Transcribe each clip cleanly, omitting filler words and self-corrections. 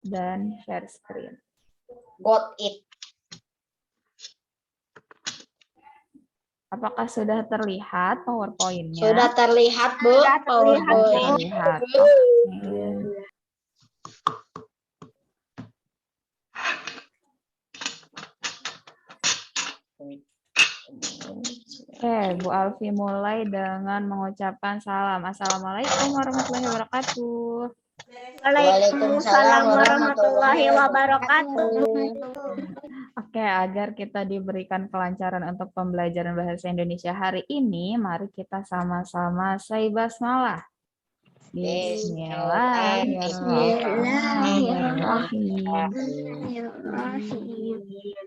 dan share screen. Got it. Apakah sudah terlihat PowerPoint-nya? Sudah terlihat, Bu. Terlihat. Oke. Oke, Bu Alfi mulai dengan mengucapkan salam. Assalamualaikum warahmatullahi wabarakatuh. Waalaikumsalam warahmatullahi wabarakatuh. Oke, agar kita diberikan kelancaran untuk pembelajaran bahasa Indonesia hari ini, mari kita sama-sama say basmalah. Bismillahirrahmanirrahim.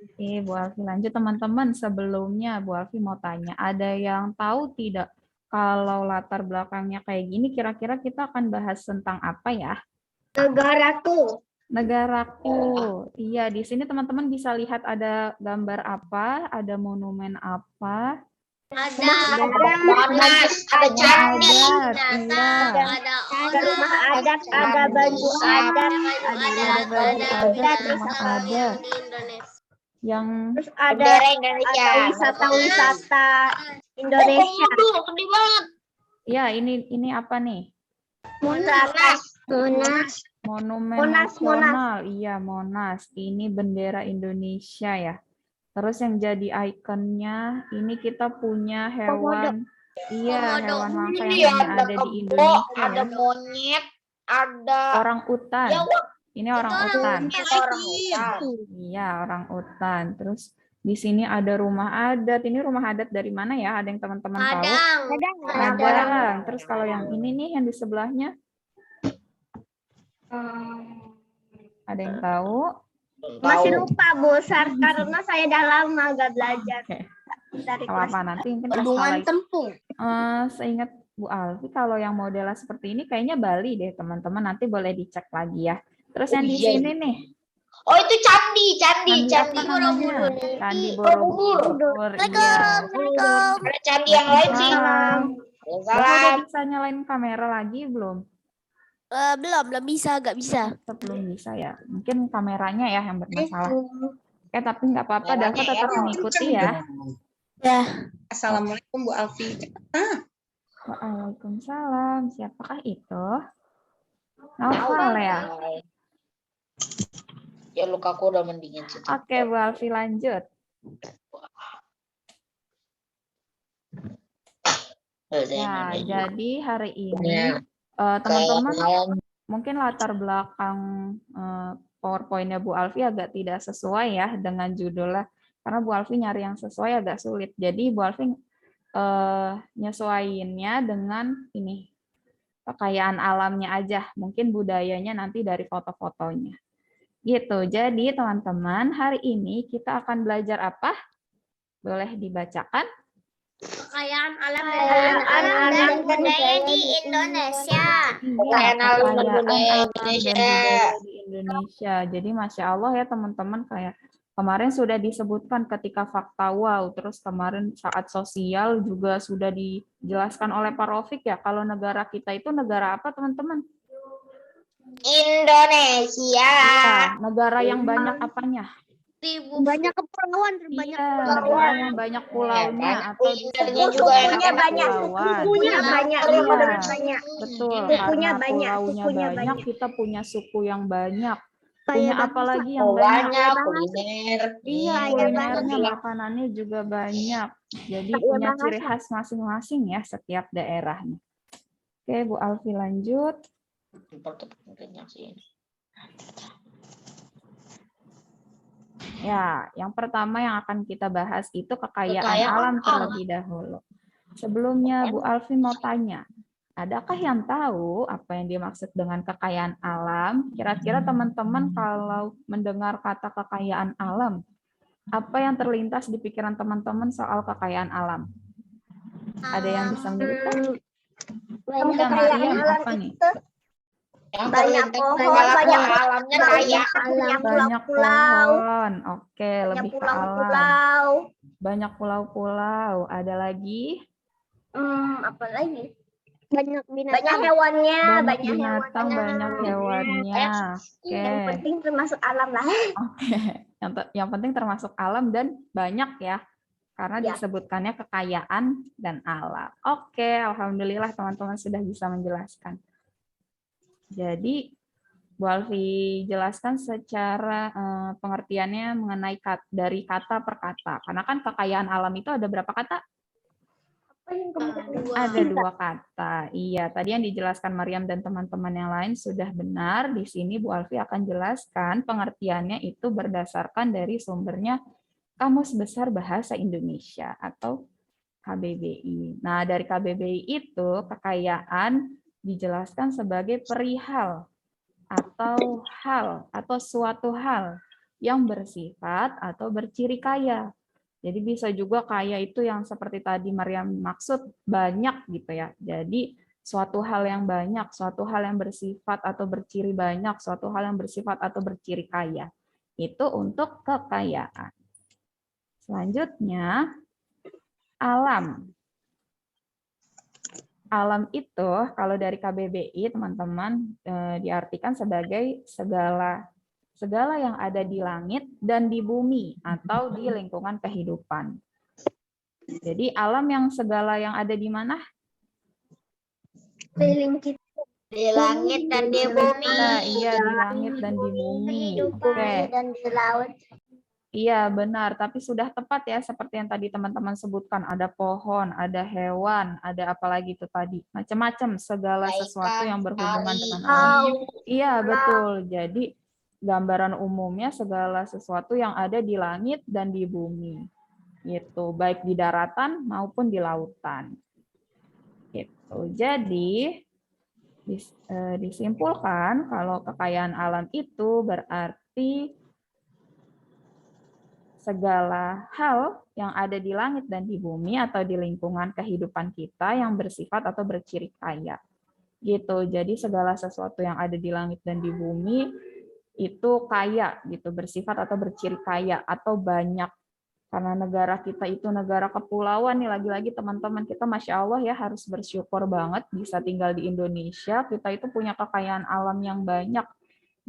Oke, Bu Alfi lanjut teman-teman. Sebelumnya Bu Alfi mau tanya, ada yang tahu tidak kalau latar belakangnya kayak gini, kira-kira kita akan bahas tentang apa ya? Negaraku. Negaraku. Iya, di sini teman-teman bisa lihat ada gambar apa, ada monumen apa. Ada Monas, ada candi. ada rumah adat, ada baju adat, rumah adat. Yang terus ada Bendera Indonesia. wisata-wisata Indonesia. Gede banget. ya ini apa nih? Monas. Monumen Monas. nasional. Iya, Monas. Ini bendera Indonesia ya. Terus yang jadi ikonnya ini kita punya hewan. Iya, hewan langka yang hanya ada di Indonesia ada ya. monyet, ada Orang utan. Ya, Ini orang utan. orang hutan. Iya, orang utan. Terus di sini ada rumah adat. Ini rumah adat dari mana ya? Ada yang teman-teman tahu? Padang. Terus kalau yang ini nih yang di sebelahnya, ada yang tahu? Masih lupa, Bu, karena saya dah lama gak belajar. Oke. Dari Apa nanti mungkin pas Bendungan setelah Tempung. seingat Bu Alfi kalau yang modelnya seperti ini kayaknya Bali deh teman-teman, nanti boleh dicek lagi ya. Terus yang di sini nih, Oh, itu candi. apa namanya? Candi Borobudur. Iya. Ada candi yang lain sih. Bapak udah bisa nyalain kamera lagi belum? Belum bisa, gak bisa. Belum bisa ya. Mungkin kameranya ya yang bermasalah. Tapi nggak apa-apa, Dafa tetap mengikuti ya. Ya. Assalamualaikum Bu Alfi. Waalaikumsalam. Siapakah itu? Novel ya? Ya, lukaku udah mendingin sih. Oke, Bu Alfi lanjut. Ya, jadi hari ini teman-teman mungkin latar belakang PowerPoint-nya Bu Alfi agak tidak sesuai ya dengan judulnya. Karena Bu Alfi nyari yang sesuai agak sulit. Jadi Bu Alfi nyesuaiinnya dengan ini kekayaan alamnya aja. Mungkin budayanya nanti dari foto-fotonya. Gitu. Jadi teman-teman hari ini kita akan belajar apa? Boleh dibacakan? Kekayaan alam dan budaya di Indonesia. Kekayaan alam dan budaya di Indonesia. Jadi Masya Allah ya teman-teman, kayak kemarin sudah disebutkan ketika fakta wow, terus kemarin saat sosial juga sudah dijelaskan oleh Pak Rofik ya, kalau negara kita itu negara apa teman-teman? Indonesia. Ya, negara yang banyak apanya? Banyak kepulauan, Negara yang banyak pulaunya atau sukunya banyak, Betul, sukunya karena banyak, pulaunya banyak, kita punya suku yang banyak. Punya apa lagi yang banyak? Kuliner. Iya, kulinernya, makanannya juga banyak. Jadi punya ciri khas masing-masing ya setiap daerahnya. Oke, Bu Alfi lanjut. Ya, yang pertama yang akan kita bahas itu kekayaan alam terlebih dahulu. Sebelumnya Bu Alfi mau tanya, adakah yang tahu apa yang dimaksud dengan kekayaan alam? Kira-kira teman-teman kalau mendengar kata kekayaan alam, apa yang terlintas di pikiran teman-teman soal kekayaan alam? Ada yang bisa menyebutkan? Mariam, apa nih? Banyak pohon, banyak alamnya kaya. Banyak pohon. Oke, lebih ke alam. Banyak pulau-pulau. Ada lagi? Apa lagi? Banyak binatang. Banyak hewannya. Banyak binatang, banyak hewannya. Oke. Yang penting termasuk alam lah. Oke. Yang penting termasuk alam dan banyak ya. Karena Ya. disebutkannya kekayaan dan alam. Oke, alhamdulillah teman-teman sudah bisa menjelaskan. Jadi, Bu Alfi jelaskan secara pengertiannya mengenai dari kata per kata. Karena kan kekayaan alam itu ada berapa kata? Ada 2 kata. Iya, tadi yang dijelaskan Maryam dan teman-teman yang lain sudah benar. Di sini Bu Alfi akan jelaskan pengertiannya itu berdasarkan dari sumbernya Kamus Besar Bahasa Indonesia atau KBBI. Nah, dari KBBI itu kekayaan dijelaskan sebagai perihal atau hal atau suatu hal yang bersifat atau berciri kaya. Jadi bisa juga kaya itu yang seperti tadi Maryam maksud banyak gitu ya. Jadi suatu hal yang banyak, suatu hal yang bersifat atau berciri banyak, suatu hal yang bersifat atau berciri kaya. Itu untuk kekayaan. Selanjutnya, alam. Alam itu kalau dari KBBI teman-teman diartikan sebagai segala yang ada di langit dan di bumi atau di lingkungan kehidupan. Jadi alam yang segala yang ada di mana? Di langit dan di bumi. Iya, di langit dan di bumi. Oke. Dan di laut. Iya, benar. Tapi sudah tepat ya, seperti yang tadi teman-teman sebutkan. Ada pohon, ada hewan, ada apa lagi itu tadi. Macam-macam, segala sesuatu yang berhubungan dengan alam. Iya, betul. Jadi, gambaran umumnya segala sesuatu yang ada di langit dan di bumi. Gitu, baik di daratan maupun di lautan. Gitu. Jadi, disimpulkan kalau kekayaan alam itu berarti segala hal yang ada di langit dan di bumi atau di lingkungan kehidupan kita yang bersifat atau berciri kaya. Gitu. Jadi segala sesuatu yang ada di langit dan di bumi itu kaya gitu, bersifat atau berciri kaya atau banyak. Karena negara kita itu negara kepulauan nih, lagi-lagi teman-teman kita Masya Allah ya harus bersyukur banget bisa tinggal di Indonesia. Kita itu punya kekayaan alam yang banyak.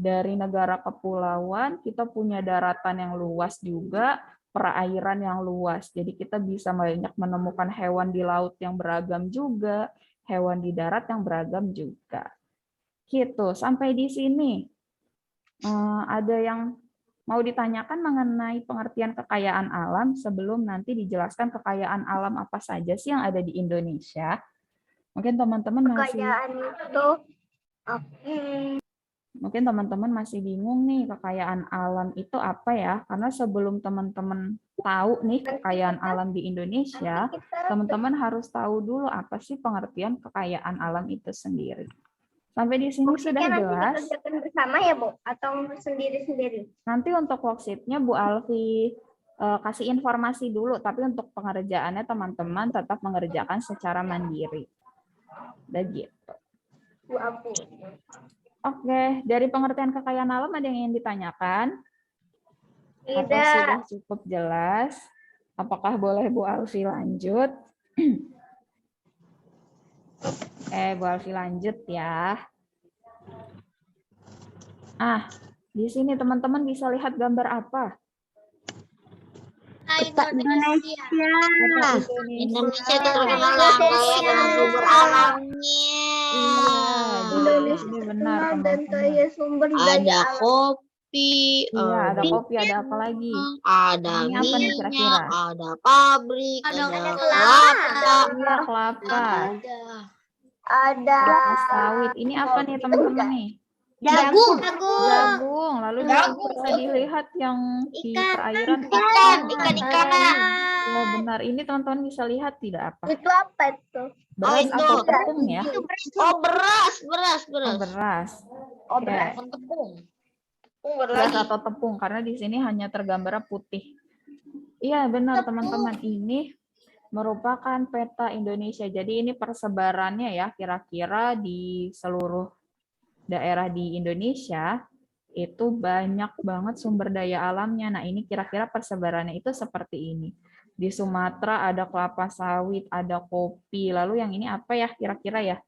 Dari negara kepulauan, kita punya daratan yang luas juga, perairan yang luas. Jadi kita bisa banyak menemukan hewan di laut yang beragam juga, hewan di darat yang beragam juga. Gitu, sampai di sini. Ada yang mau ditanyakan mengenai pengertian kekayaan alam sebelum nanti dijelaskan kekayaan alam apa saja sih yang ada di Indonesia? Mungkin teman-teman masih... Kekayaan itu, oke. Mungkin teman-teman masih bingung nih kekayaan alam itu apa ya? Karena sebelum teman-teman tahu nih kekayaan alam di Indonesia, teman-teman harus tahu dulu apa sih pengertian kekayaan alam itu sendiri. Sampai di sini sudah jelas. Nanti kita bersama ya Bu? Atau sendiri-sendiri? Nanti untuk worksheet-nya Bu Alfi kasih informasi dulu, tapi untuk pengerjaannya teman-teman tetap mengerjakan secara mandiri. Udah gitu. Bu Abu. Oke, dari pengertian kekayaan alam ada yang ingin ditanyakan? Atau Tidak. sudah cukup jelas? Apakah boleh Bu Alfi lanjut? Bu Alfi lanjut ya. Di sini teman-teman bisa lihat gambar apa? Indonesia. Indonesia terkenal dengan sumber alamnya. Indonesia ini benar dan kaya sumber daya Ada alam. kopi, Iya, ada kopi, ada apa lagi? ada Ini apa nih minyak, kira-kira? ada pabrik, ada kelapa. Iya, kelapa. Ada Kelapa sawit. Ini apa nih teman-teman nih? jagung. Jagung. Lalu di sini bisa dilihat yang di perairan ikan-ikanan. Oh, benar. Ini teman-teman bisa lihat tidak apa? Itu apa itu? Beras itu. atau tepung ya? Oh, beras. Oh, beras. Oh, Oke. beras. Tepung. Beras atau tepung karena di sini hanya tergambar putih. Iya, benar teman-teman. Ini merupakan peta Indonesia. Jadi ini persebarannya ya kira-kira di seluruh daerah di Indonesia itu banyak banget sumber daya alamnya. Nah, ini kira-kira persebarannya itu seperti ini. Di Sumatera ada kelapa sawit, ada kopi. Lalu yang ini apa ya kira-kira ya?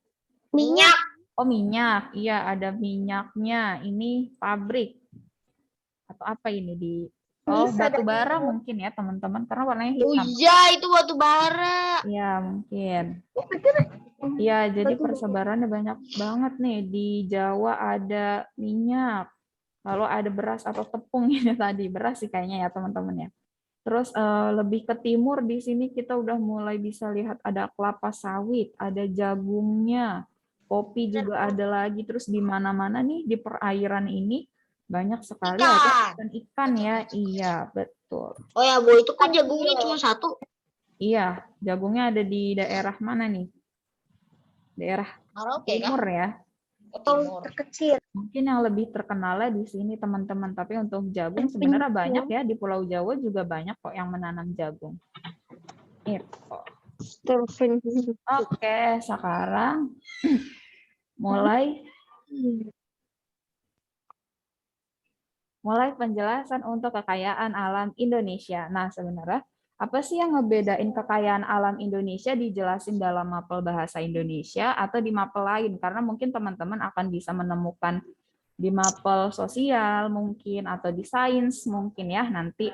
Minyak. Oh, minyak. Iya, ada minyaknya. Ini pabrik. Atau apa ini di Bisa batu dari bara mungkin ya, teman-teman, karena warnanya Oh hitam. iya, itu batu bara. Iya, mungkin. Iya, jadi persebarannya banyak banget nih. Di Jawa ada minyak. Lalu ada beras atau tepung ini tadi. Beras sih kayaknya ya, teman-teman ya. Terus lebih ke timur di sini kita udah mulai bisa lihat ada kelapa sawit, ada jagungnya, kopi juga ada lagi. Terus di mana-mana nih di perairan ini banyak sekali ada ikan ya. Iya, betul. Oh ya, Bu, itu kan jagungnya cuma satu. Iya, jagungnya ada di daerah mana nih? Daerah Merauke timur kan? ya. Timur. kecil. Mungkin yang lebih terkenalnya di sini teman-teman, tapi untuk jagung sebenarnya banyak ya, di Pulau Jawa juga banyak kok yang menanam jagung. Itu. Oke, sekarang mulai penjelasan untuk kekayaan alam Indonesia. Nah, sebenarnya apa sih yang ngebedain kekayaan alam Indonesia dijelasin dalam mapel bahasa Indonesia atau di mapel lain? Karena mungkin teman-teman akan bisa menemukan di mapel sosial mungkin atau di sains mungkin ya nanti.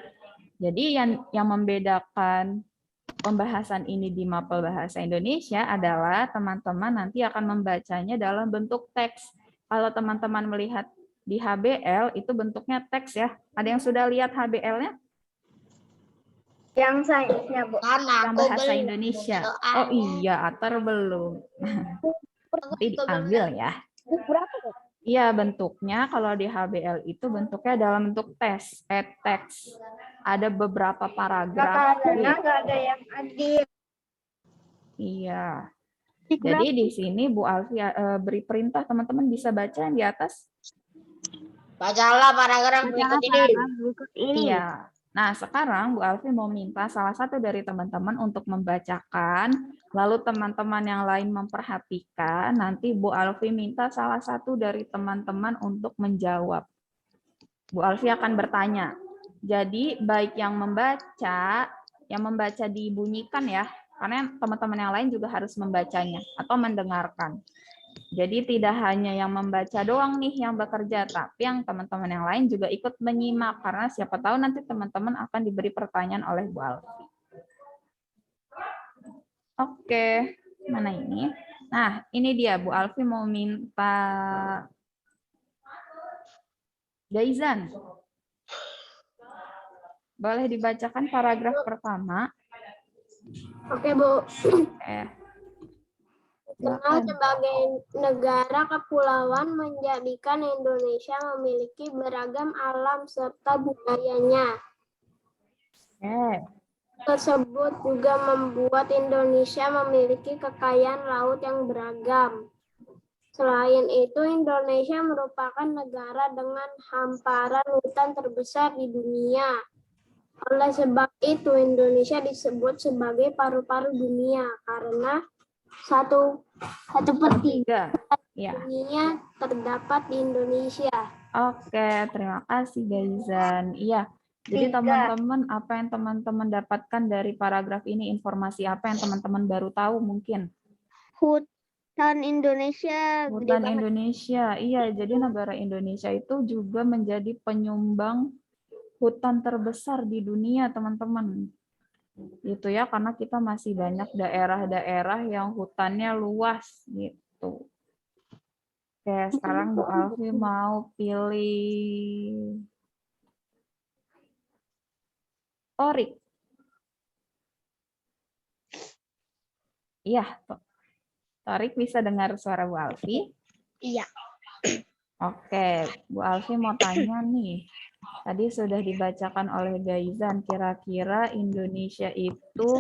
Jadi yang membedakan pembahasan ini di mapel bahasa Indonesia adalah teman-teman nanti akan membacanya dalam bentuk teks. Kalau teman-teman melihat di HBL itu bentuknya teks ya. Ada yang sudah lihat HBL-nya? Yang sainsnya, Bu. Yang bahasa Indonesia. Oh iya, Atar belum. Nanti diambil ya. Iya, bentuknya kalau di HBL itu bentuknya dalam bentuk teks. Ada beberapa paragraf. Nggak ada yang adil. Iya. Jadi di sini Bu Alfi beri perintah teman-teman bisa baca yang di atas. Bacalah paragraf berikut ini. Iya. Nah, sekarang Bu Alfi mau minta salah satu dari teman-teman untuk membacakan, lalu teman-teman yang lain memperhatikan, nanti Bu Alfi minta salah satu dari teman-teman untuk menjawab. Bu Alfi akan bertanya. Jadi, baik yang membaca dibunyikan ya, karena teman-teman yang lain juga harus membacanya atau mendengarkan. Jadi tidak hanya yang membaca doang nih yang bekerja, tapi yang teman-teman yang lain juga ikut menyimak, karena siapa tahu nanti teman-teman akan diberi pertanyaan oleh Bu Alfi. Oke, mana ini? Nah, ini dia Bu Alfi mau minta Gaizan. Boleh dibacakan paragraf pertama? Oke, Bu. Oke. Dikenal sebagai negara kepulauan menjadikan Indonesia memiliki beragam alam serta budayanya. Tersebut juga membuat Indonesia memiliki kekayaan laut yang beragam. Selain itu, Indonesia merupakan negara dengan hamparan hutan terbesar di dunia. Oleh sebab itu, Indonesia disebut sebagai paru-paru dunia karena 1/3 dunia terdapat di Indonesia. Oke, terima kasih Gaizan. Iya, jadi teman-teman apa yang teman-teman dapatkan dari paragraf ini, informasi apa yang teman-teman baru tahu mungkin? Hutan Indonesia. Hutan Indonesia, iya. Jadi negara Indonesia itu juga menjadi penyumbang hutan terbesar di dunia, teman-teman. Gitu ya, karena kita masih banyak daerah-daerah yang hutannya luas gitu. Oke, sekarang Bu Alfi mau pilih Torik. Iya, Torik bisa dengar suara Bu Alfi? Iya. Oke, Bu Alfi mau tanya nih. Tadi sudah dibacakan oleh Gaizan, kira-kira Indonesia itu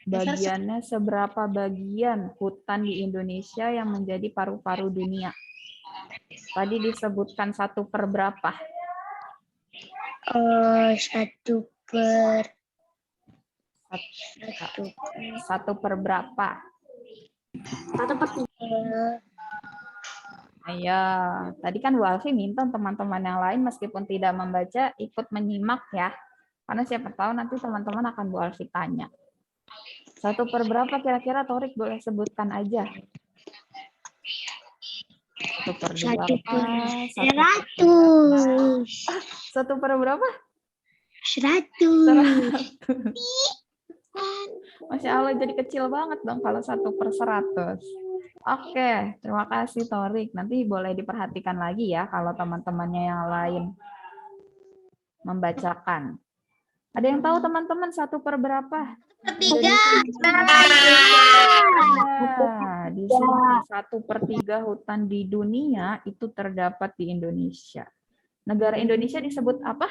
bagiannya seberapa bagian hutan di Indonesia yang menjadi paru-paru dunia? Tadi disebutkan 1/4. 1/1 berapa? 1/3. Ayo, tadi kan Bu Alfi minta teman-teman yang lain meskipun tidak membaca ikut menyimak ya. Karena siapa tahu nanti teman-teman akan Bu Alfi tanya. 1/berapa kira-kira Torik boleh sebutkan aja. 1/2 1/2. apa? 100. 1/berapa? 100. 100. Masya Allah, jadi kecil banget dong kalau 1/100. Oke, terima kasih Torik. Nanti boleh diperhatikan lagi ya kalau teman-temannya yang lain membacakan. Ada yang tahu teman-teman 1/berapa? 3. Nah, di sini 1/3 hutan di dunia itu terdapat di Indonesia. Negara Indonesia disebut apa?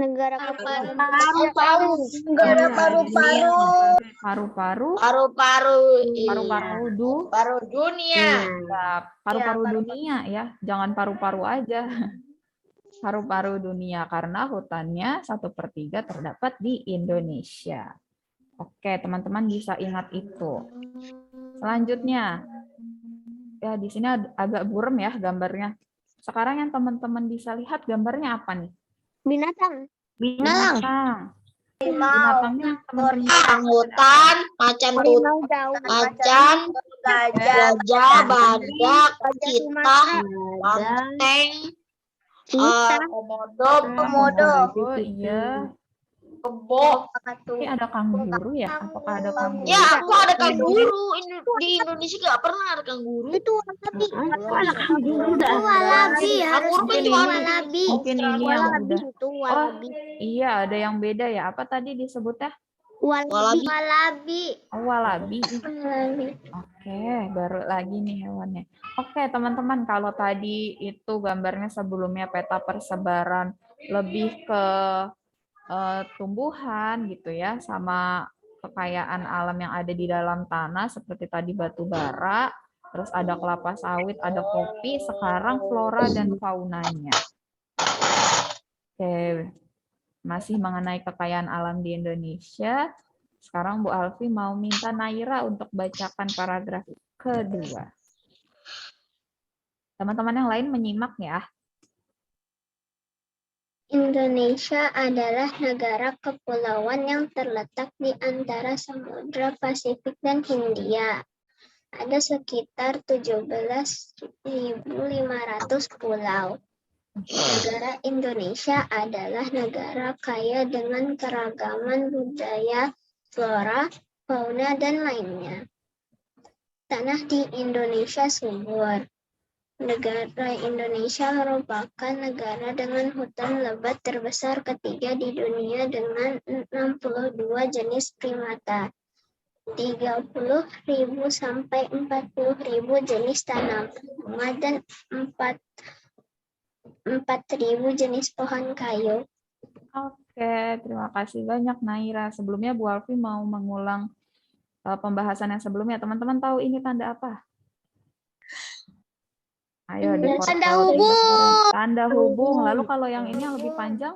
Negara Paru-paru. Negara paru-paru. Paru-paru. Paru dunia. Ya, paru-paru dunia ya, jangan paru-paru aja. Paru-paru dunia karena hutannya 1/3 terdapat di Indonesia. Oke, teman-teman bisa ingat itu. Selanjutnya, ya di sini agak buram ya gambarnya. Sekarang yang teman-teman bisa lihat gambarnya apa nih? Binatang. Binatang. Binatangnya teman-teman Hutan, macan gajah, badak, citah, banteng, komodo, Oh iya. kebo. Ini ada kanguru ya? Apakah ada kanguru? Ya, kok ada kanguru? Di Indonesia nggak pernah ada kanguru. Itu Walabi. Kanguru kan cuma walabi. Mungkin ini yang udah. Oh, iya ada yang beda ya. Apa tadi disebutnya? Walabi. Oh, walabi. Oke, baru lagi nih hewannya. Oke, teman-teman, kalau tadi itu gambarnya sebelumnya peta persebaran lebih ke tumbuhan gitu ya, sama kekayaan alam yang ada di dalam tanah seperti tadi batu bara, terus ada kelapa sawit, ada kopi, sekarang flora dan faunanya. Oke, masih mengenai kekayaan alam di Indonesia. Sekarang Bu Alfi mau minta Naira untuk bacakan paragraf kedua. Teman-teman yang lain menyimak ya. Indonesia adalah negara kepulauan yang terletak di antara Samudra Pasifik dan Hindia. Ada sekitar 17.500 pulau. Negara Indonesia adalah negara kaya dengan keragaman budaya, flora, fauna, dan lainnya. Tanah di Indonesia subur. Negara Indonesia merupakan negara dengan hutan lebat terbesar ketiga di dunia dengan 62 jenis primata, 30.000 sampai 40.000 jenis tanaman bunga, dan 4.000 jenis pohon kayu. Oke, terima kasih banyak Naira. Sebelumnya Bu Alfi mau mengulang pembahasan yang sebelumnya. Teman-teman tahu ini tanda apa? Ayo Tanda hubung. Tanda hubung. Lalu kalau yang ini yang lebih panjang?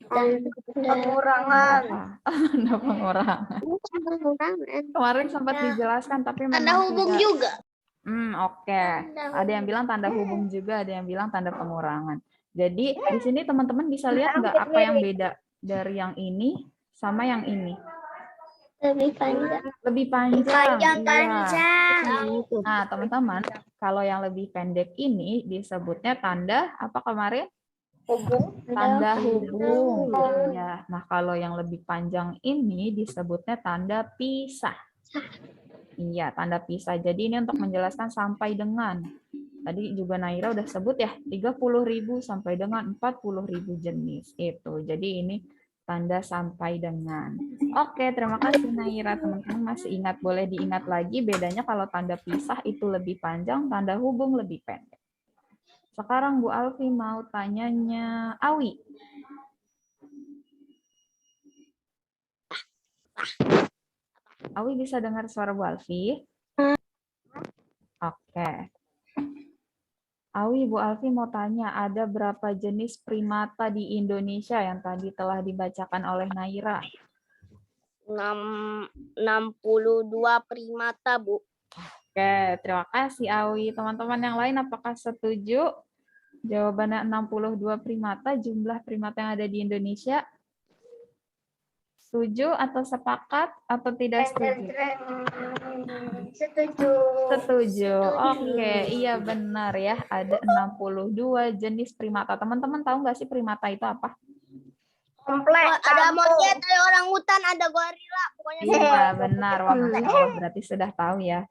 Pengurangan. Tanda pengurangan. Kemarin sempat dijelaskan tapi Tanda memang hubung tidak. juga. Oke. Ada yang bilang tanda hubung juga, ada yang bilang tanda pengurangan. Jadi di sini teman-teman bisa lihat nggak apa yang beda dari yang ini sama yang ini? Lebih panjang. Lebih panjang. Panjang. Nah, teman-teman, kalau yang lebih pendek ini disebutnya tanda apa kemarin? Hubung. Tanda hubung. Ya. Nah, kalau yang lebih panjang ini disebutnya tanda pisah. Iya, tanda pisah. Jadi ini untuk menjelaskan sampai dengan. Tadi juga Naira udah sebut ya, 30.000 sampai dengan 40.000 jenis. Itu. Jadi ini tanda sampai dengan. Oke, terima kasih Naira. Teman-teman masih ingat, boleh diingat lagi bedanya kalau tanda pisah itu lebih panjang, tanda hubung lebih pendek. Sekarang Bu Alfi mau tanyanya Awi. Awi bisa dengar suara Bu Alfi? Oke. Awi, Bu Alfi mau tanya, ada berapa jenis primata di Indonesia yang tadi telah dibacakan oleh Naira? 62 primata, Bu. Oke, terima kasih Awi. Teman-teman yang lain apakah setuju? Jawabannya 62 primata, jumlah primata yang ada di Indonesia. Setuju atau sepakat atau tidak setuju? Setuju. Oke, iya benar ya. Ada 62 jenis primata. Teman-teman tahu nggak sih primata itu apa? Kompleks. Ada monyet, ada orang hutan, ada gorila. Pokoknya Iya, benar. Wah, Masya Allah, berarti sudah tahu ya.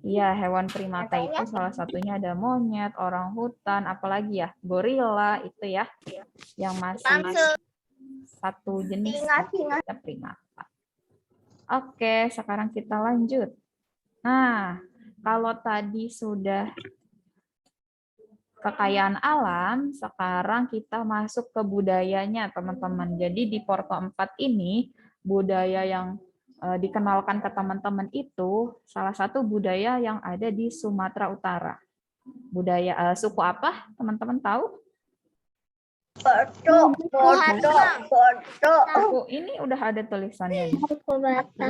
Iya, hewan primata itu salah satunya ada monyet, orang hutan, apalagi ya, gorila itu ya, yang masih satu jenis primata. Oke, sekarang kita lanjut. Nah, kalau tadi sudah kekayaan alam, sekarang kita masuk ke budayanya, teman-teman. Jadi di Porto 4 ini, budaya yang dikenalkan ke teman-teman itu salah satu budaya yang ada di Sumatera Utara. Budaya suku apa? Teman-teman tahu? Suku ini udah ada tulisannya. Suku Batak.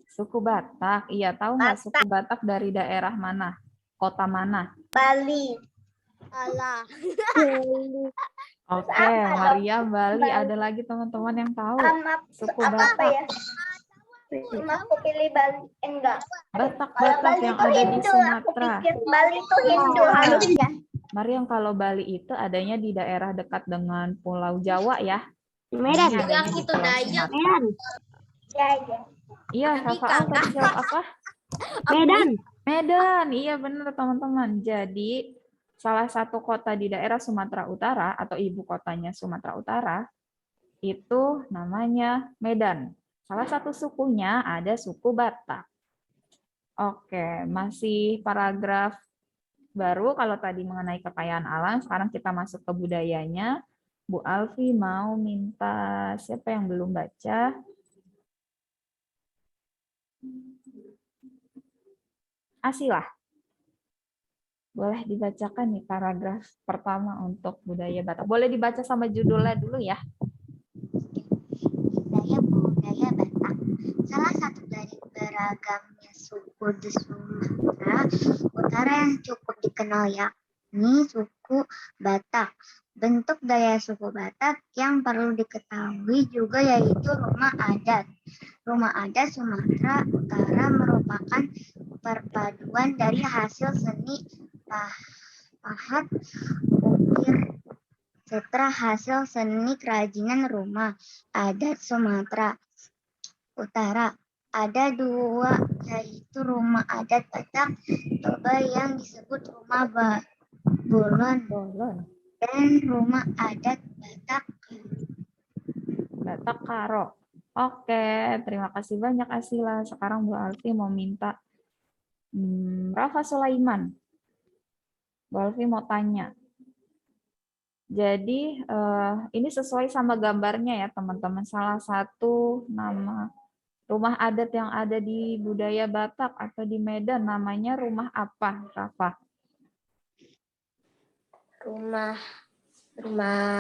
Suku Batak. Iya, tahu nggak suku Batak dari daerah mana? Kota mana? Bali. Alah. Oke, Maria Bali. Ada lagi teman-teman yang tahu suku Batak. Aku pilih Bali. Enggak. Batak-Batak yang ada di Sumatera. Bali itu Hindu harusnya. Mariam, kalau Bali itu adanya di daerah dekat dengan Pulau Jawa ya. Medan. Yang itu Dayak. Iya, Rafael tadi jawab apa? Medan. Medan, iya benar teman-teman. Jadi salah satu kota di daerah Sumatera Utara atau ibu kotanya Sumatera Utara itu namanya Medan. Salah satu sukunya ada suku Batak. Oke, masih paragraf baru kalau tadi mengenai kekayaan alam, sekarang kita masuk ke budayanya. Bu Alfi mau minta siapa yang belum baca? Asilah. Boleh dibacakan nih paragraf pertama untuk budaya Batak. Boleh dibaca sama judulnya dulu ya. Budaya Batak. Salah satu dari beragamnya suku di Sumatera Utara yang cukup dikenal yakni suku Batak. Bentuk gaya suku Batak yang perlu diketahui juga yaitu rumah adat. Rumah adat Sumatera Utara merupakan perpaduan dari hasil seni pahat, ukir, serta hasil seni kerajinan rumah adat Sumatera Utara. Ada dua, yaitu rumah adat Batak Toba yang disebut rumah Bolon dan rumah adat Batak Karo. Oke, terima kasih banyak Asila. Sekarang Bu Alfi mau minta Rafa Sulaiman. Bu Alfi mau tanya. Jadi ini sesuai sama gambarnya ya teman-teman. Salah satu nama rumah adat yang ada di budaya Batak atau di Medan namanya rumah apa, Rafa? Rumah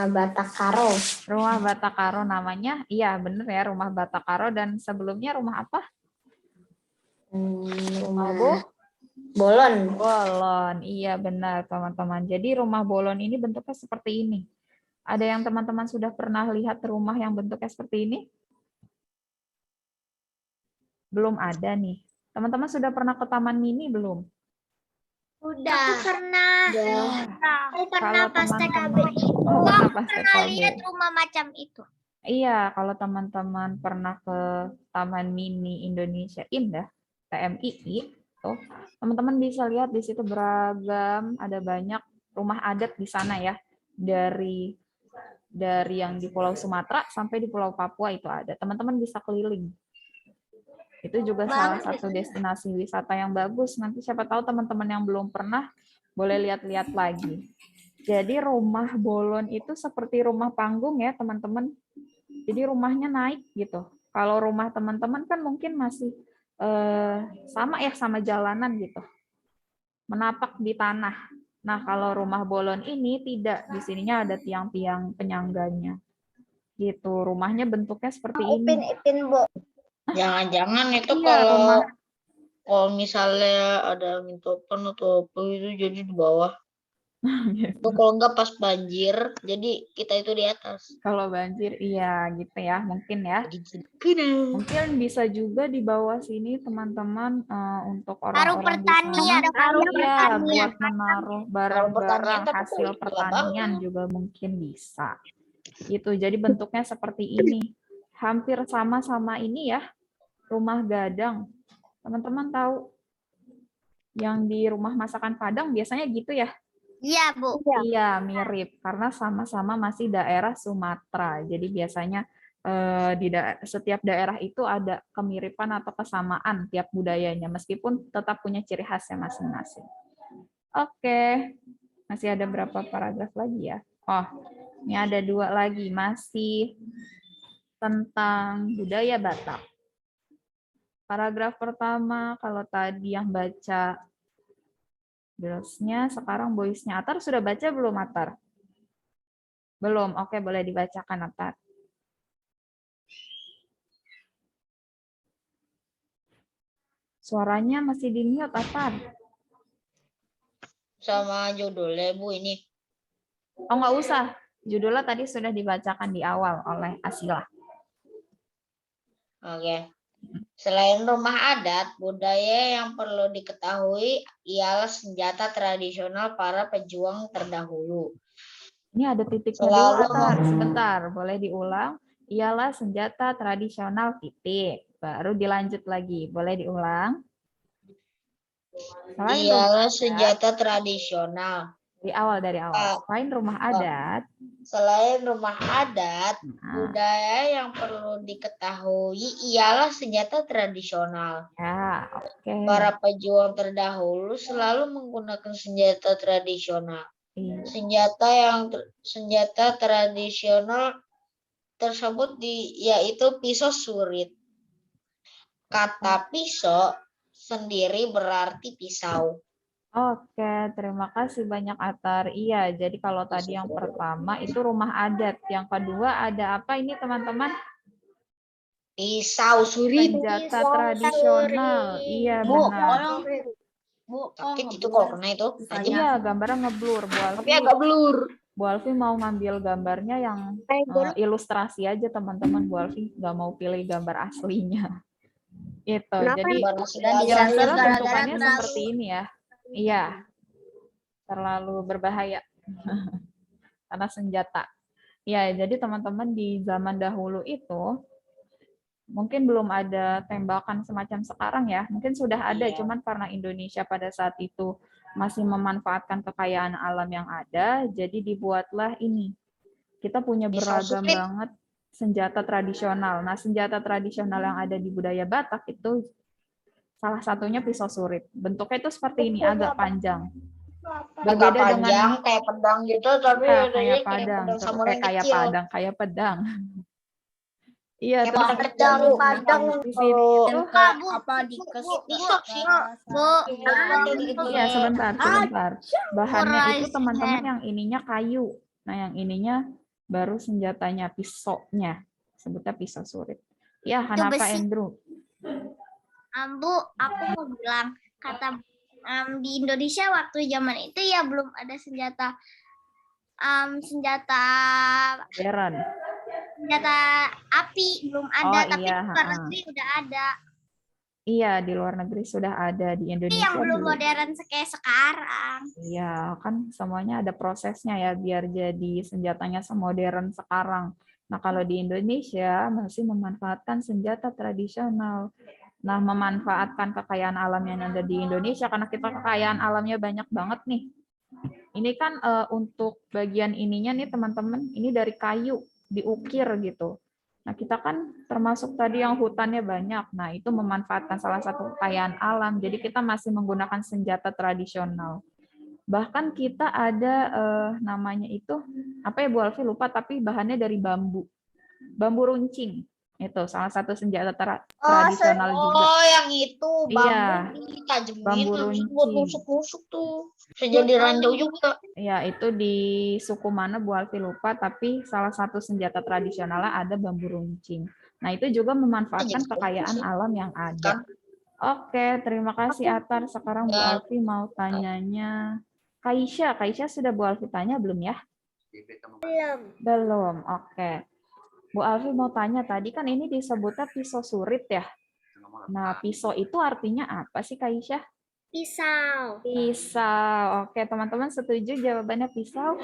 Batak Karo. Rumah Batak Karo namanya, iya bener ya, rumah Batak Karo. Dan sebelumnya rumah apa? Rumah Bolon. Bolon, iya benar teman-teman. Jadi rumah bolon ini bentuknya seperti ini. Ada yang teman-teman sudah pernah lihat rumah yang bentuknya seperti ini? Belum ada nih. Teman-teman sudah pernah ke Taman Mini belum? Udah. Aku pernah. Aku pernah pas TKB itu. Pernah lihat rumah macam itu. Iya, kalau teman-teman pernah ke Taman Mini Indonesia Indah, TMII, tuh teman-teman bisa lihat di situ beragam, ada banyak rumah adat di sana ya. Dari yang di Pulau Sumatera sampai di Pulau Papua itu ada. Teman-teman bisa keliling. Itu juga salah satu destinasi wisata yang bagus. Nanti siapa tahu teman-teman yang belum pernah boleh lihat-lihat lagi. Jadi rumah bolon itu seperti rumah panggung ya teman-teman. Jadi rumahnya naik gitu. Kalau rumah teman-teman kan mungkin masih sama ya sama jalanan gitu. Menapak di tanah. Nah kalau rumah bolon ini tidak. Di sininya ada tiang-tiang penyangganya. Gitu. Rumahnya bentuknya seperti ini. Upin, Bu. Jangan-jangan itu Iya, kalau misalnya ada angin topan atau apa itu jadi di bawah. Gitu. Kalau enggak pas banjir, jadi kita itu di atas. Kalau banjir, iya gitu ya, mungkin ya. Jadi gini. Mungkin bisa juga di bawah sini teman-teman untuk Taruh orang-orang di pertanian, sana, taruh iya pertanian. buat menaruh Kalau pertanian barang-barang tapi hasil kok pertanian juga mungkin bisa. Itu jadi bentuknya seperti ini. Hampir sama-sama ini ya, rumah gadang. Teman-teman tahu yang di rumah masakan Padang biasanya gitu ya? Iya, Bu. Iya, mirip karena sama-sama masih daerah Sumatera. Jadi biasanya di setiap daerah itu ada kemiripan atau kesamaan tiap budayanya, meskipun tetap punya ciri khasnya masing-masing. Oke, masih ada berapa paragraf lagi ya? Oh, ini ada 2 lagi, masih tentang budaya Batak. Paragraf pertama, kalau tadi yang baca girls-nya, sekarang boys-nya. Atar sudah baca belum, Atar? Belum, oke boleh dibacakan, Atar. Suaranya masih di-mute, Atar. Sama judulnya Bu ini. Oh, nggak usah. Judulnya tadi sudah dibacakan di awal oleh Asila. Oke. Selain rumah adat, budaya yang perlu diketahui ialah senjata tradisional para pejuang terdahulu. Ini ada titiknya dulu, Atar. Sebentar, boleh diulang. Ialah senjata tradisional titik. Baru dilanjut lagi. Boleh diulang? Ialah senjata tradisional. Dari awal. Selain rumah adat. Selain rumah adat, budaya yang perlu diketahui ialah senjata tradisional. Ya, oke. Para pejuang terdahulu selalu menggunakan senjata tradisional. Iya. Senjata tradisional tersebut yaitu pisau surit. Kata pisau sendiri berarti pisau. Oke, terima kasih banyak Atar. Iya, jadi kalau tadi yang pertama itu rumah adat, yang kedua ada apa ini teman-teman? Pisau surit. Senjata tradisional. Iya, benar. Bu, sakit itu kalau kena itu. Iya, gambarnya ngeblur. Tapi agak blur. Bu Alfi mau ngambil gambarnya yang ilustrasi aja teman-teman. Bu Alfi nggak mau pilih gambar aslinya. Itu. Jadi kira-kira bentukannya seperti ini ya. Iya. Terlalu berbahaya. Karena senjata. Ya, jadi teman-teman di zaman dahulu itu mungkin belum ada tembakan semacam sekarang ya. Mungkin sudah ada, cuman karena Indonesia pada saat itu masih memanfaatkan kekayaan alam yang ada, jadi dibuatlah ini. Kita punya beragam banget senjata tradisional. Nah, senjata tradisional yang ada di budaya Batak itu salah satunya pisau surit. Bentuknya itu seperti ini, agak panjang. Berbeda panjang, dengan kayak pedang gitu, tapi kayak pedang, kayak pedang. Iya, terus padang di sini itu apa Iya, sebentar. Bahannya itu teman-teman yang ininya kayu. Nah, yang ininya baru senjatanya, pisaunya. Sebutnya pisau surit. Ya, Hanafa Andrew. Bu, aku mau bilang, kata di Indonesia waktu zaman itu ya belum ada senjata modern. Senjata api belum ada, tapi iya, di luar negeri udah ada. Iya, di luar negeri sudah ada, di Indonesia yang belum modern kayak sekarang. Iya, kan semuanya ada prosesnya ya biar jadi senjatanya semodern sekarang. Nah, kalau di Indonesia masih memanfaatkan senjata tradisional. Nah, memanfaatkan kekayaan alam yang ada di Indonesia, karena kita kekayaan alamnya banyak banget nih. Ini kan untuk bagian ininya nih teman-teman, ini dari kayu, diukir gitu. Nah, kita kan termasuk tadi yang hutannya banyak. Nah, itu memanfaatkan salah satu kekayaan alam. Jadi kita masih menggunakan senjata tradisional. Bahkan kita ada namanya itu, apa ya Bu Alfi lupa, tapi bahannya dari bambu. Bambu runcing. Itu salah satu senjata tradisional juga. Oh, yang itu bambu iya, ditajemin bambu runcing buat nusuk-nusuk tuh. Bisa jadi ranjau juga. Ya, itu di suku mana Bu Alfi lupa, tapi salah satu senjata tradisionalnya ada bambu runcing. Nah, itu juga memanfaatkan kekayaan alam yang ada. Oke, terima kasih Atar. Sekarang Bu Alfi mau tanyanya Kaisha sudah Bu Alfi tanya belum ya? Belum. Oke. Bu Alfi mau tanya, tadi kan ini disebutnya pisau surit ya. Nah, pisau itu artinya apa sih, Kaisha? Pisau. Pisau. Oke, teman-teman setuju jawabannya pisau?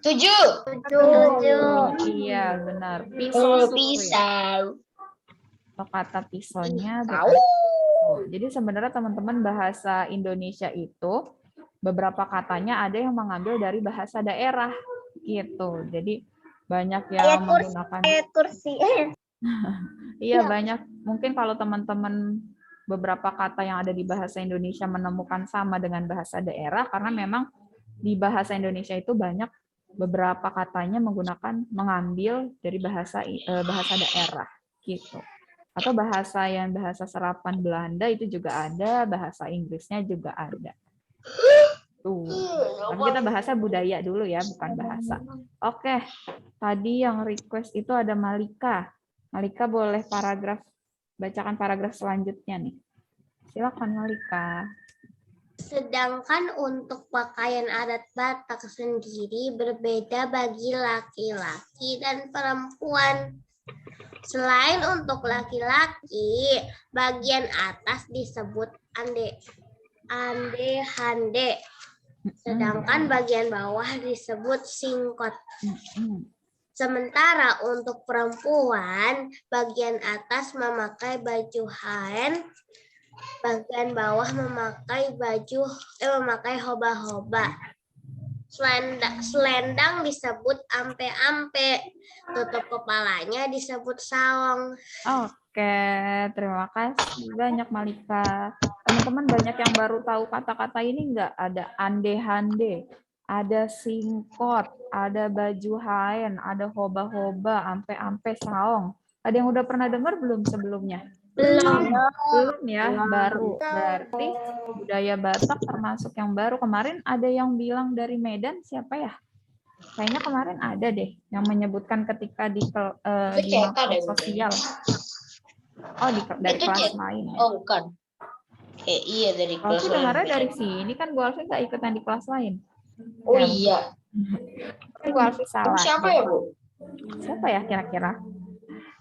Tujuh. Iya, benar. Pisau surit. Pisau. Atau kata pisaunya Tahu. berarti. Jadi sebenarnya teman-teman bahasa Indonesia itu beberapa katanya ada yang mengambil dari bahasa daerah gitu. Jadi banyak yang menggunakan Kursi. iya banyak. Mungkin kalau teman-teman beberapa kata yang ada di bahasa Indonesia menemukan sama dengan bahasa daerah karena memang di bahasa Indonesia itu banyak beberapa katanya mengambil dari bahasa daerah gitu. Atau bahasa serapan Belanda itu juga ada, bahasa Inggrisnya juga ada. Tuh. Tapi kita bahasa budaya dulu ya, bukan bahasa. Oke, tadi yang request itu ada Malika. Malika boleh bacakan paragraf selanjutnya nih. Silakan Malika. Sedangkan untuk pakaian adat Batak sendiri berbeda bagi laki-laki dan perempuan. Selain untuk laki-laki, bagian atas disebut ande-hande, sedangkan bagian bawah disebut singkot. Sementara untuk perempuan, bagian atas memakai baju haen, bagian bawah memakai hoba-hoba. Selendang disebut ampe-ampe, tutup kepalanya disebut saong. Oke, terima kasih banyak Malika. Teman-teman banyak yang baru tahu kata-kata ini enggak? Ada ande-hande, ada singkot, ada baju haen, ada hoba-hoba, ampe-ampe, saong. Ada yang udah pernah dengar belum sebelumnya? Belum ya, baru. Berarti budaya Batak termasuk yang baru. Kemarin ada yang bilang dari Medan, siapa ya? Kayaknya kemarin ada deh yang menyebutkan ketika di media sosial. Oh, dari kelas lain. Ya? Oh, bukan. Iya, dari kelas lain. Dengarnya dari sini kan Bu Alfi nggak ikutan di kelas lain. Oh iya. Bu Alfi salah. Siapa ya, Bu? Siapa ya kira-kira?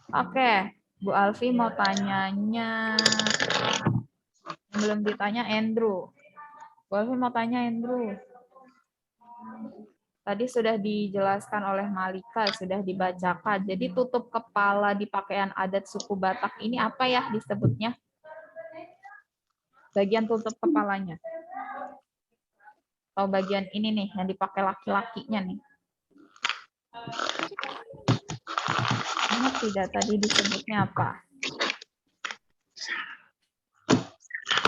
Oke. Bu Alfi mau tanyanya, belum ditanya Andrew. Bu Alfi mau tanya Andrew. Tadi sudah dijelaskan oleh Malika, sudah dibacakan. Jadi tutup kepala di pakaian adat suku Batak ini apa ya disebutnya? Bagian tutup kepalanya. Atau bagian ini nih, yang dipakai laki-lakinya nih. Ingat tidak tadi disebutnya apa?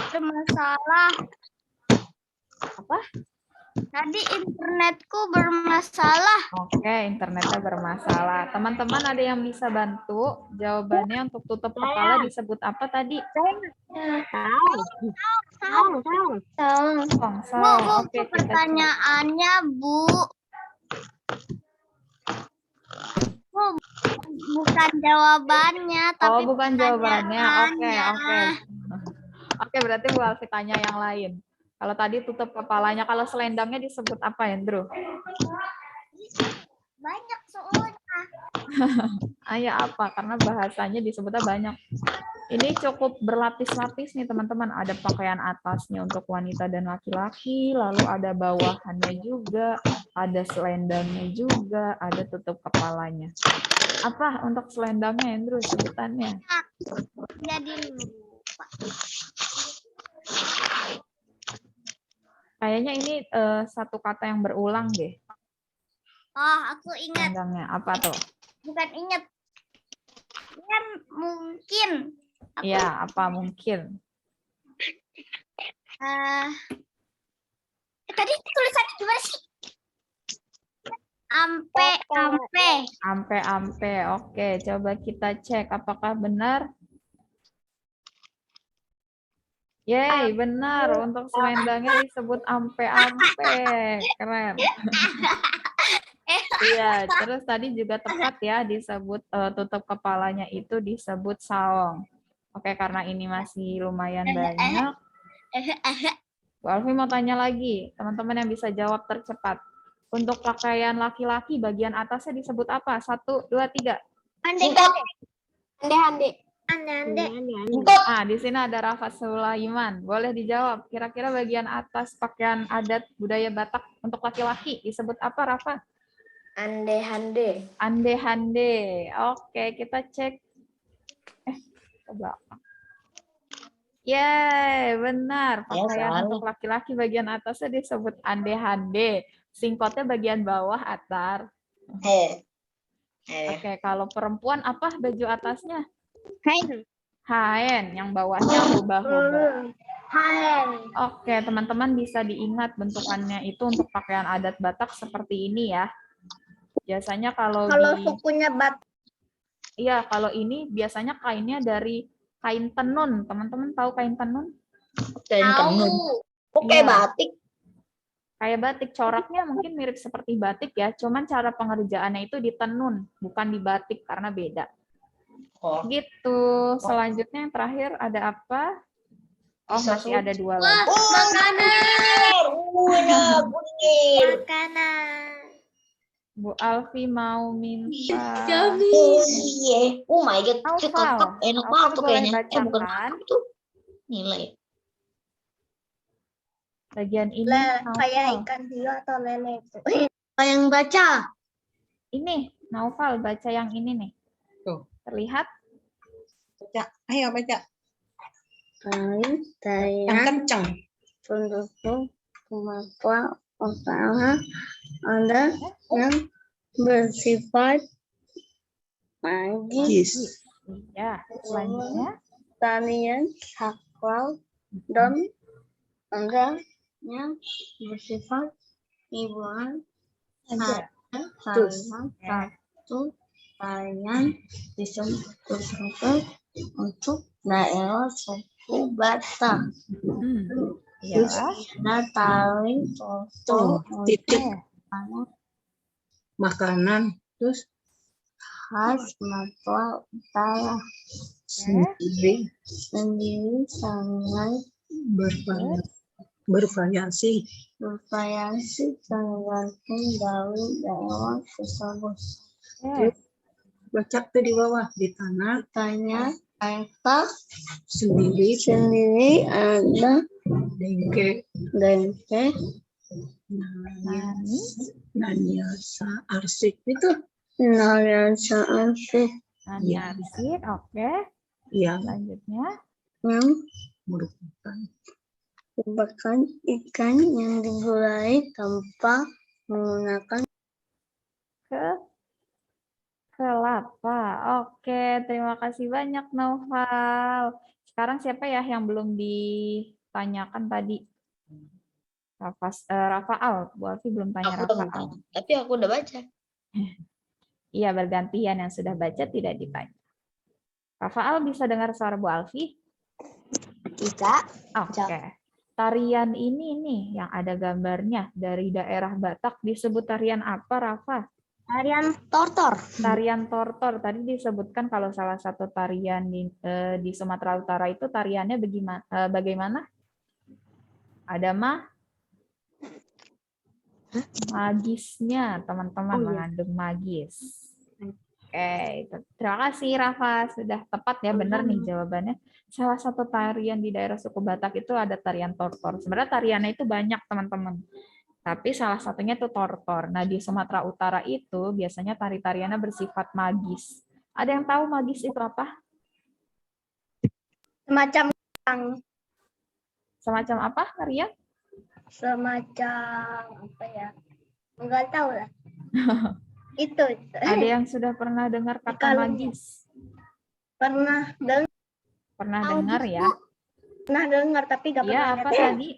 Bermasalah. Apa? Tadi internetku bermasalah. Oke, internetnya bermasalah. Teman-teman ada yang bisa bantu? Jawabannya untuk tutup kepala disebut apa tadi? Saung. Oke, pertanyaannya, Bu. Bukan jawabannya, tapi bukan jawabannya. Oke, berarti Bu Alfi tanya yang lain. Kalau tadi tutup kepalanya, kalau selendangnya disebut apa, Andrew? Banyak soalnya. Ayo apa? Karena bahasanya disebutnya banyak. Ini cukup berlapis-lapis nih, teman-teman. Ada pakaian atasnya untuk wanita dan laki-laki, lalu ada bawahannya juga, ada selendangnya juga, ada tutup kepalanya. Apa untuk selendangnya, Andrew, sebutannya? Jadi lupa. Kayaknya ini satu kata yang berulang deh. Oh, aku ingat. Selendangnya apa tuh? Bukan ingat. Kan mungkin. Iya, apa mungkin? Tadi tulisannya gimana sih? Ampe. Oke, coba kita cek apakah benar. Yeay, benar. Untuk selendangnya disebut ampe-ampe. Keren. Iya, terus tadi juga tepat ya disebut tutup kepalanya itu disebut saong. Oke, karena ini masih lumayan banyak. Bu Alfi mau tanya lagi, teman-teman yang bisa jawab tercepat. Untuk pakaian laki-laki bagian atasnya disebut apa? 1, 2, 3. Ande-ande. Di sini ada Rafa Sulaiman. Boleh dijawab. Kira-kira bagian atas pakaian adat budaya Batak untuk laki-laki disebut apa, Rafa? Ande-hande. Ande-hande. Oke, kita cek. Ke belakang. Yeay, benar. Pakaian untuk laki-laki bagian atasnya disebut ande-hande. Singkotnya bagian bawah, Atar. Oke, kalau perempuan apa baju atasnya? Haen, yang bawahnya hubah-hubah. Oke, teman-teman bisa diingat bentukannya itu untuk pakaian adat Batak seperti ini ya. Biasanya kalau sukunya Batak. Iya, kalau ini biasanya kainnya dari kain tenun. Teman-teman tahu kain tenun? Kain tenun. Oke, Iya. batik. Kayak batik, coraknya mungkin mirip seperti batik ya, cuman cara pengerjaannya itu ditenun, bukan di batik karena beda. Gitu. Selanjutnya yang terakhir ada apa? Oh, masih ada 2 lagi. Makanan. Bu Alfi mau minta. Oh my god, itu Naufal. kakak enak Naufal banget tuh boleh kayaknya. Bukan bacakan kakak tuh. Nilai. bagian ini. Kayak Naufal. ikan hiu atau lele itu. Yang baca. Ini, Naufal baca yang ini nih. Tuh. Terlihat? Baca. Ayo baca. Yang Saya kencang. pendukung kemampuan usaha ada yang bersifat magis, Ya, selanjutnya. tarian sakral, dan ada yang bersifat hiburan. Aja. Salah satu tarian disebut untuk daerah suku Batak. Iyalah. Ada tari Tuh, titik anak makanan. Terus khas Sumatera Utara. sendiri Sendiri sangat bervariasi. bervariasi tergantung dari daerah tersebut. Baca tuh di bawah. Di tanah Tanya apa sendiri ada dengke dengke nanya arsik itu. narian seasih Nani arsik, oke. Yang Selanjutnya. yang merupakan merupakan ikan yang digulai tanpa menggunakan Kelapa. Oke, terima kasih banyak Naufal. Sekarang siapa ya yang belum ditanyakan tadi? Rafaal. Bu Alfi belum tanya Aku udah Rafaal. baca. Tapi aku udah baca. Iya, bergantian yang sudah baca tidak ditanya. Rafaal bisa dengar suara Bu Alfi? Bisa. Oke. Tarian ini nih yang ada gambarnya dari daerah Batak disebut tarian apa, Rafa? Tarian tortor. Tarian tortor. Tadi disebutkan kalau salah satu tarian di Sumatera Utara itu tariannya bagaimana? Ada magisnya, teman-teman, mengandung magis. Oke, terima kasih Rafa, sudah tepat ya, benar nih jawabannya. Salah satu tarian di daerah suku Batak itu ada tarian tortor. Sebenarnya tariannya itu banyak teman-teman, tapi salah satunya itu tortor. Nah di Sumatera Utara itu biasanya tari-tariannya bersifat magis. Ada yang tahu magis itu apa? Semacam apa, Maria? semacam apa ya? Enggak tahu lah. itu. Ada yang sudah pernah dengar kata Kalau- magis? Pernah Dengar ya? dengar tapi nggak Iya, pernah apa lihat. tadi?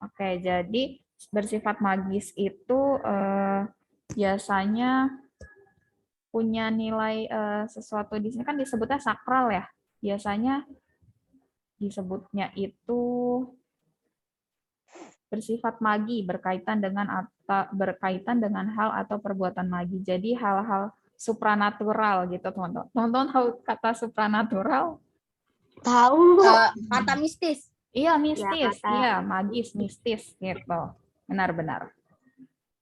Oke, jadi bersifat magis itu biasanya punya nilai sesuatu di sini kan disebutnya sakral ya. Biasanya disebutnya itu bersifat magi, berkaitan dengan hal atau perbuatan magi. Jadi hal-hal supranatural gitu, teman-teman. Teman-teman tahu kata supranatural? Tahu. Kata mistis. Iya, mistis. kata- Iya, magis, mistis gitu. Benar-benar.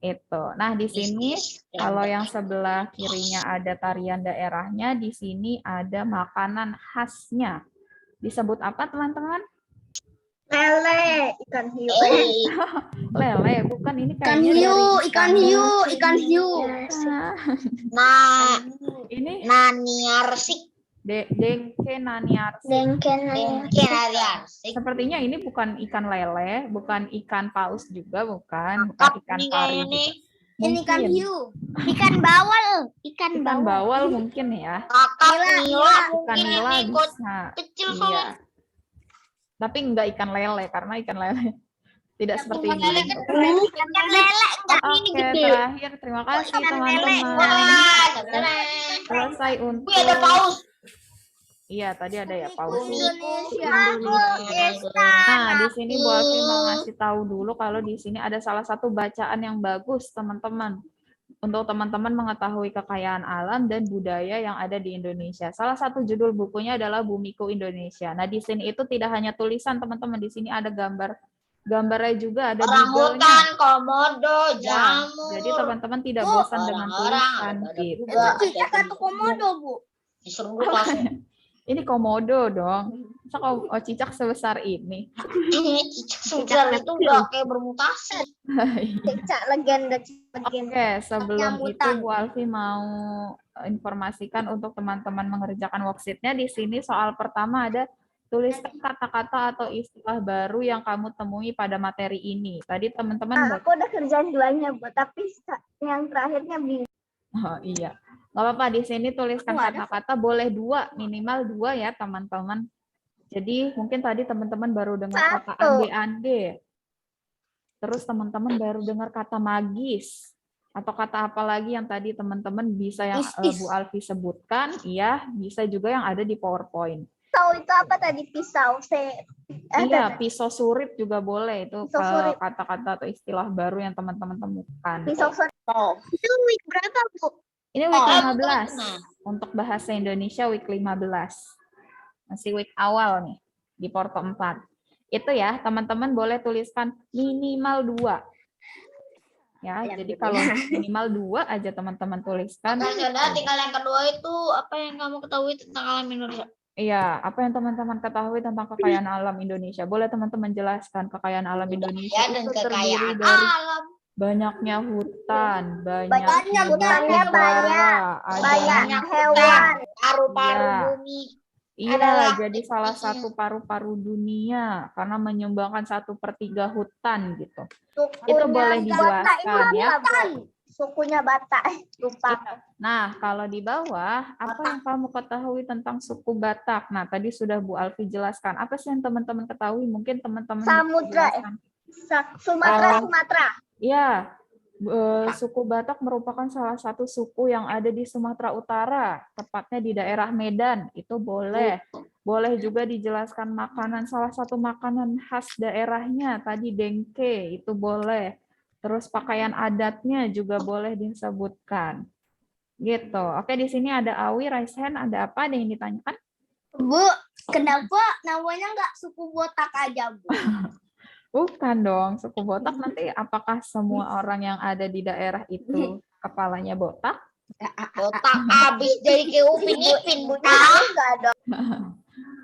Itu. Nah, di sini Mistis. kalau yang sebelah kirinya ada tarian daerahnya, di sini ada makanan khasnya. Disebut apa, teman-teman? Lele, ikan hiu. Lele, bukan ini Ikan kayaknya hiu, dari ikan hiu, ikan hiu. Nah, Nah, ini naniarsik. dengke naniarsik. Dengken Mungkin naniarsik. Sepertinya ini bukan ikan lele, bukan ikan paus juga, bukan Kakap ikan nih pari kayaknya. juga. Ini ikan Mungkin. hiu. ikan bawal, ikan Ikan bawal. bawal mungkin ya. Kakap Nila, nila Ikan mungkin nila ini kok bisa. kecil Iya. soalnya. Tapi enggak ikan lele, karena ikan lele tidak seperti Ikan lele ini. kan Ikan lele enggak ini Oke, gede. terakhir terima kasih ikan lele. teman-teman. Wah, keren. Selesai untuk Wih, ada paus. Iya, tadi ada ya paus. Indonesia. Nah, di sini Bu Alfi mau ngasih tahu dulu kalau di sini ada salah satu bacaan yang bagus, teman-teman. Untuk teman-teman mengetahui kekayaan alam dan budaya yang ada di Indonesia. Salah satu judul bukunya adalah Bumiku Indonesia. Nah, di sini itu tidak hanya tulisan, teman-teman. Di sini ada gambar. Gambarnya juga ada Orangutan, doodle-nya. komodo, Ya, jamur. jadi teman-man tidak Bu, bosan dengan tulisan ada gitu. juga. Cicak atau komodo, Bu? Disuruh dulu kelasnya. Ini komodo dong. Masa cicak sebesar ini? Cicak itu udah kayak bermutasi. Cicak legenda. Oke, sebelum itu Nyambutan. Bu Alfi mau informasikan untuk teman-teman mengerjakan worksheet-nya. Di sini soal pertama ada tuliskan kata-kata atau istilah baru yang kamu temui pada materi ini. Tadi teman-teman Aku udah kerjain duanya, Bu, tapi yang terakhirnya bingung. Oh, iya. Nggak apa-apa, di sini tuliskan kata-kata boleh minimal dua ya teman-teman. Jadi mungkin tadi teman-teman baru dengar kata ande-ande. Terus teman-teman baru dengar kata magis. Atau kata apa lagi yang tadi teman-teman bisa yang Bu Alfi sebutkan. Iya, bisa juga yang ada di PowerPoint. Pisau itu apa tadi? Pisau. Iya, pisau surit juga boleh. Itu Pisau surit. kata-kata atau istilah baru yang teman-teman temukan. Pisau surit. Itu week berapa, Bu? Ini week Oh, 15. Untuk bahasa Indonesia week 15. Masih week awal nih di Porto 4. Itu ya, teman-teman boleh tuliskan minimal 2. Ya, jadi kalau minimal 2 aja teman-teman tuliskan. Oke, sudah tinggal yang kedua itu apa yang kamu ketahui tentang alam Indonesia? Iya, apa yang teman-teman ketahui tentang kekayaan alam Indonesia? Boleh teman-teman jelaskan kekayaan alam Indonesia Ya, dan itu terdiri kekayaan dari alam. banyaknya hutan, Banyak batu hutannya, bara, ada banyak hewan. Paru-paru Iya. bumi. Iya, adalah jadi salah satu paru-paru dunia karena menyumbangkan 1/3 hutan gitu. Itu boleh dijelaskan ya. Sukunya Batak. Lupa. Nah, kalau di bawah, apa yang kamu ketahui tentang suku Batak? Nah, tadi sudah Bu Alfi jelaskan. Apa sih yang teman-teman ketahui? Mungkin teman-teman bisa Samudra. jelaskan. Sumatera. Ya, suku Batak merupakan salah satu suku yang ada di Sumatera Utara, tepatnya di daerah Medan. Itu boleh. Boleh juga dijelaskan makanan, salah satu makanan khas daerahnya, tadi dengke, itu boleh. Terus pakaian adatnya juga boleh disebutkan. Gitu. Oke, di sini ada Awi, raise hand, ada apa yang ditanyakan? Bu, kenapa namanya nggak suku Botak aja, Bu? Bukan dong, suku botak nanti apakah semua orang yang ada di daerah itu kepalanya botak? Botak habis dari ke Upin Ipin, Bu. Enggak dong.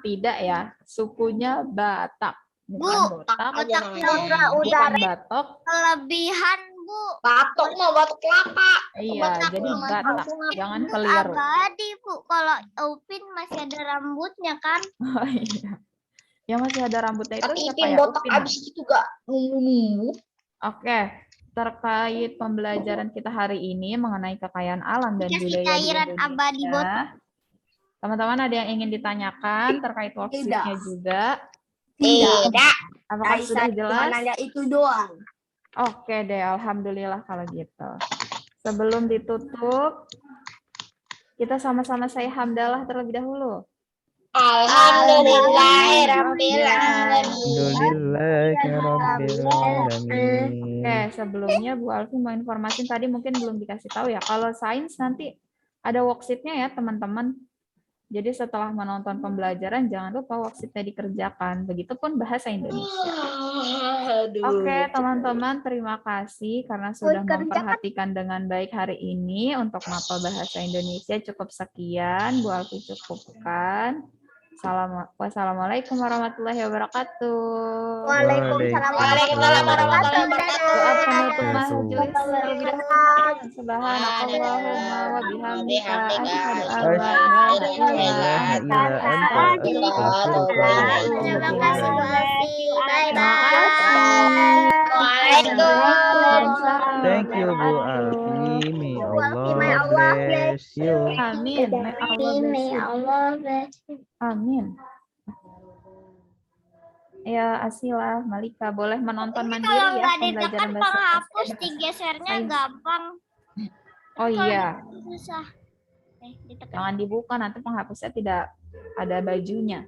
Tidak ya, sukunya Batak. Bukan botak, Botak Sumatera bukan Utara. batok. Kelebihan, Bu. Batok mau batok kelapa. Iya, jadi Batak. Jangan keliru. Abadi, Bu. Kalau Upin masih ada rambutnya kan? Oh, iya. Yang masih ada rambutnya itu Tapi siapa Ipin ya? botak Upin. habis itu gak nunggu. Oke, terkait pembelajaran kita hari ini mengenai kekayaan alam dan Dikasih budaya di cairan abadi botak. Indonesia. Teman-teman ada yang ingin ditanyakan terkait worksheet-nya juga? Tidak. Apakah sudah jelas? nanya itu doang. Oke deh, alhamdulillah kalau gitu. Sebelum ditutup, kita sama-sama say hamdalah terlebih dahulu. Alhamdulillahirabbil alamin. Alhamdulillahirobbilalamin. Oke, sebelumnya Bu Alfi mau informasin tadi mungkin belum dikasih tahu ya. Kalau sains nanti ada worksheet-nya ya teman-teman. Jadi setelah menonton pembelajaran, jangan lupa worksheet-nya dikerjakan. Begitupun bahasa Indonesia. Oke, teman-teman, terima kasih karena sudah memperhatikan dengan baik hari ini. Untuk mapel bahasa Indonesia cukup sekian. Bu Alfi cukupkan. Wassalamualaikum warahmatullahi wabarakatuh. Waalaikumsalam Waalaikumsalam warahmatullahi wabarakatuh. Doa penutup majelis terlebih dahulu. Subhanakallahumma wa bihamdika asyhadu an la ilaha illa anta astaghfiruka. Terima kasih Bu Alfi. Bye Terima bye. kasih. Waalaikumsalam. Thank you, Bu Alfi. May Bu Alfi, may Allah Allah bless you. Amin. May Allah bless May you. Allah bless you. Amin. Ya, Asila, Malika, boleh menonton Ini mandiri kalau ya nggak pembelajaran ditekan bahasa penghapus Indonesia. digesernya Sains. gampang. Oh iya, Susah. Ditekan. jangan dibuka nanti penghapusnya tidak ada bajunya.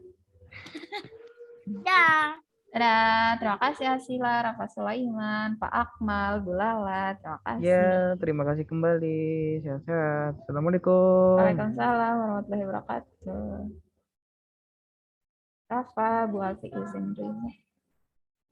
Ya. Dadah, terima kasih Asila, Rafa Sulaiman, Pak Akmal, Bu Lala, terima kasih. Ya, terima kasih kembali. Sehat-sehat. Assalamualaikum. Waalaikumsalam warahmatullahi wabarakatuh. Rafa, Bu Alfi izin dulu.